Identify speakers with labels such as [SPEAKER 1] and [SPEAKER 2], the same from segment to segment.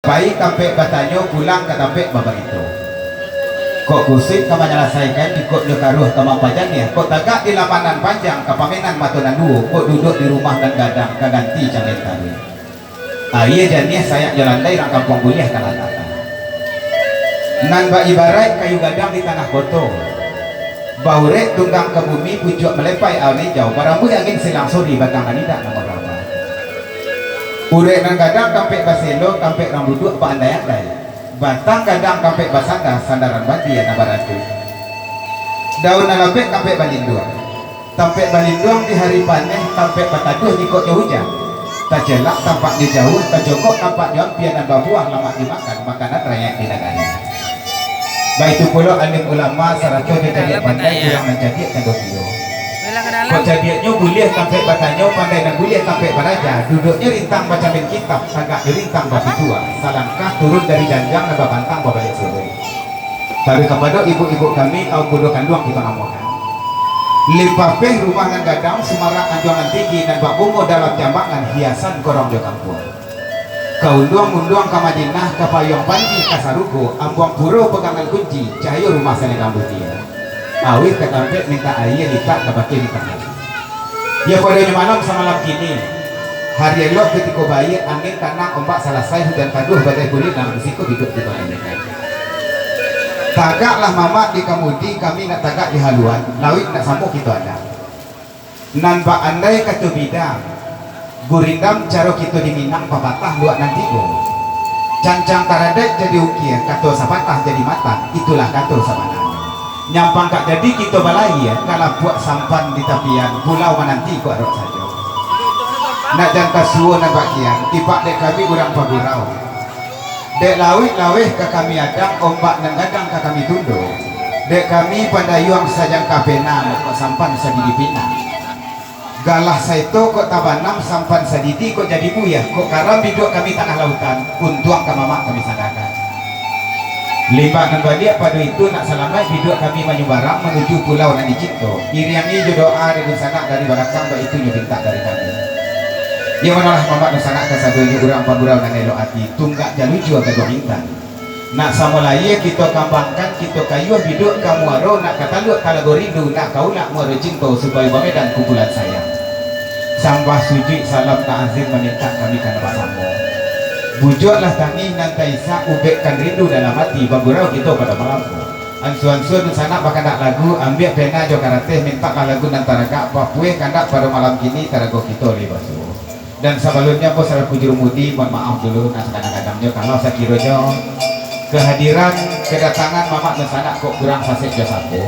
[SPEAKER 1] baik tampek batanyo pulang ke tampek baba itu. Kok kusik kama nyelesaikan ikut nyekaruh kama pajannya. Kok tagak di lapanan panjang kapamenan matunan duo. Kok duduk di rumah dan gadang kaganti jangan tadi. Iya jadinya saya jalan dari rang kampung kuliah kalah tata. Nan ba ibarat kayu gadang di tanah kotor. Baurek tunggang ke bumi pucuk melepai awal jauh. Barambu angin silang suri batang kanida nomor berapa. Urek nan gadang kampek baselo kampek rang duduk apa andai-andai. Batang kadang kampek basanda sandaran bati ya nabaratu. Daun nalapek kampek balinduang. Tampek balinduang di hari panen kampek bataduh nikotnya hujan. Tak jelak tampaknya jauh, tak jokok tampaknya pianan babuah lama dimakan makanan rakyat di negara. Baik itu pula alim ulama sarato dia jadi pandai kurang menjadi kandokio. Kok jadinya buliah kampek batanya pandai dan buliah kampek baraja. Duduknya rintang baca min kitab agak dirintang batu tua. Salangkah turun dari janjang dan bantang babalik sore. Tapi kepada ibu-ibu kami kau bodoh kanduang kita ngamokan. Lipapeh rumah nan gadang semarak anjuangan tinggi dan bak bungo dalam jambangan hiasan korong jo kampung. Kaunduang-unduang ka Madinah kapayong panji kasarugo ambuang puro pegangan kunci cahaya rumah senengang butia. Awit ketampek minta air lipat kabaki di tengah. Ya pada malam semalam kini hari elok ketika bayi angin tanah ombak selesai hujan paduh badai kulit dan risiko hidup di bawah ini. Tagaklah mama di kamudi kami nak tagak di haluan lawit nak sambung kita ada. Nan ba andai katu bidang gurindam caro kita di Minang papatah luak nanti go. Cancang karadek jadi ukir kato sapatah jadi matang itulah kato samana. Nyampang kak jadi kita balai ya kalau buat sampan di tapian pulau menanti ku arok saja. Nak jangka suwo nak bakian tipak dek kami urang pagurau. Dek lawih ke kami adang ombak dan gadang ke kami tundo. Dek kami pandayuang sajang kapena kok sampan sadidi pina. Galah saito kok tabanam sampan sadidi kok jadi buyah kok karam hidup kami tanah lautan untuang ke mama kami sadakan. Limbah dan balik pada itu nak selamat hidup kami menyubarang menuju pulau Nadi Cinto. Iriangi doa dari sana dari barakang baik itu nyebintak dari kami. Yang manalah mamak dan sana kesadunya urang pagurau dan elok hati tunggak jalur jua ke dointan. Nak samulaya kita kambangkan kita kayu hidup kamu aro nak kata lu kalau gorindu nak kau nak muaro cinta supaya bamedan kumpulan sayang. Sambah sujud salam ta'azim meminta kami karena pasamu. Bujuklah tangi nanti isa ubekkan rindu dalam hati bagurau kita pada malamku. Ansuan-suan sana bakal nak lagu ambil pena jo karate minta lagu nantara kak papue kandak pada malam kini tarago kita libasu. Dan sebelumnya pun saya puji rumudi mohon maaf dulu nah kadang-kadangnya kalau saya kira jo kehadiran kedatangan mamak sana kok kurang sasek jo sapu.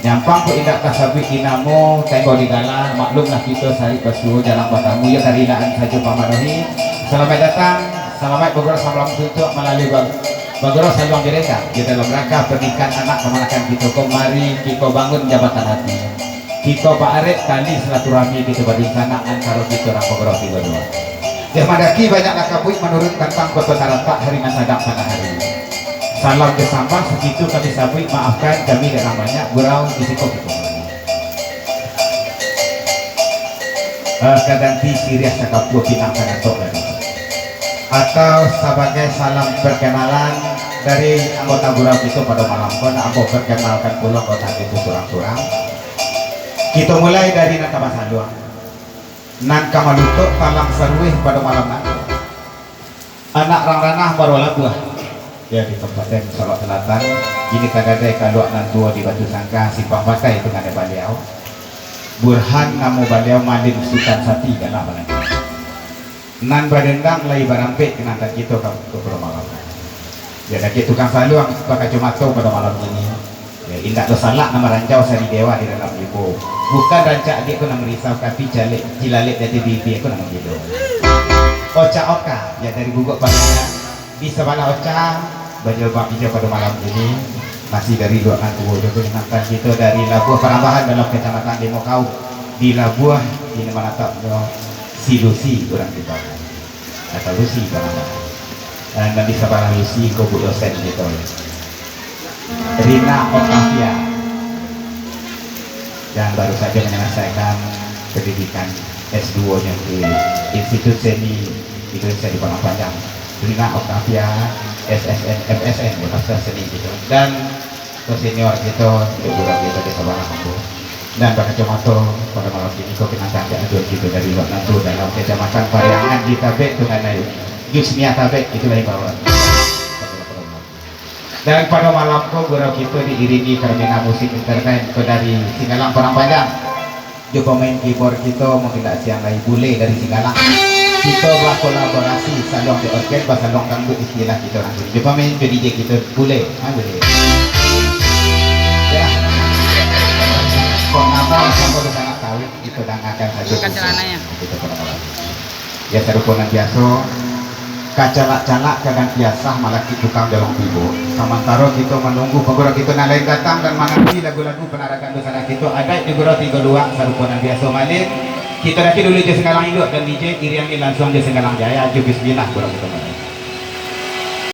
[SPEAKER 1] Nyampang ku indak kasabi inamo tenggo di gala maklumlah kita sari basu jalan batamu ya karinaan saja pamanohi. Selamat datang. Selamat Bagoro Salam Tutup melalui Bagoro Salam Gereka di dalam rangka pernikahan anak kemanakan kita kemari kita bangun jabatan hati kita Pak Arek tali silaturahmi kita badung sana antara kita orang Bagoro tiga dua. Jamadaki banyak nakabui menurut tentang kota Taratak hari masadang pada hari ini. Salam kesambang segitu kami sabui maafkan kami dengan banyak gurau risiko kita. Kaganti siriah sakapua pinang kanatok lagi. Atau sebagai salam perkenalan dari anggota gurau kita pada malam pun aku perkenalkan pulau anggota itu kurang-kurang. Kita mulai dari Nakabas Haluang nan kamalutuk talang seruih pada malam nanti anak rang ranah baru buah ya di Kabupaten Solok Selatan ini tagadai kaluak nan tua di Batu Sangka simpang pakai itu ngade baliau Burhan namu baliau mandin Sultan Sati dalam balai nan badendang lagi barampe kenangan kita ke malam ya dah kita tukang saluang pakai cuma tahu pada malam ini ya indak salah nama rancau sari dewa di dalam ibu bukan rancak dia aku nama risau tapi cilalit dari bibi aku nama gitu oca oka ya dari guguk panjangnya di sebelah oca bajul bak hijau pada malam ini masih dari dua kantu jodoh kenangan kita dari Labuah Parambahan dalam kecamatan Demokau di Labuah ini mana tak si Lucy kurang kita atau Lucy barang dan di sebelah Lucy kau bu dosen gitu Rina Octavia yang baru saja menyelesaikan pendidikan S2 nya di Institut Seni Indonesia di Padang Panjang Rina Octavia SSN MSN Master Seni gitu, dan senior gitu untuk guru kita di sebelah aku, dan pada kecamatan pada malam ini kok kita tanda adun gitu dari luar nantu dalam kecamatan Pariangan di Tabek dengan Jusmia Tabek itu lagi bawah. Dan pada malam kok guru kita diiringi karena musik internet dari Singgalang Perang Panjang. Dia pemain keyboard kita mungkin tak siang lagi bule dari Singgalang. Kita berkolaborasi salong di orkes, salong dangdut istilah kita nanti. Dia pemain DJ kita bule, boleh. Ya. Kok nama sama tu sangat tahu itu dah akan saja.
[SPEAKER 2] Bukan celananya.
[SPEAKER 1] Kita pernah. Ya serupunan biasa. Kacalak-calak kadang biasa malah kita tukang dalam tibo. Sementara kita menunggu pegura kita nak lain datang dan mengerti lagu-lagu penarakan dosa kita ada di gura 32 serupunan biasa malin. Kita nanti dulu je Senggalang Induk dan DJ Irian ni langsung je Senggalang Jaya. Bismillah gura kita.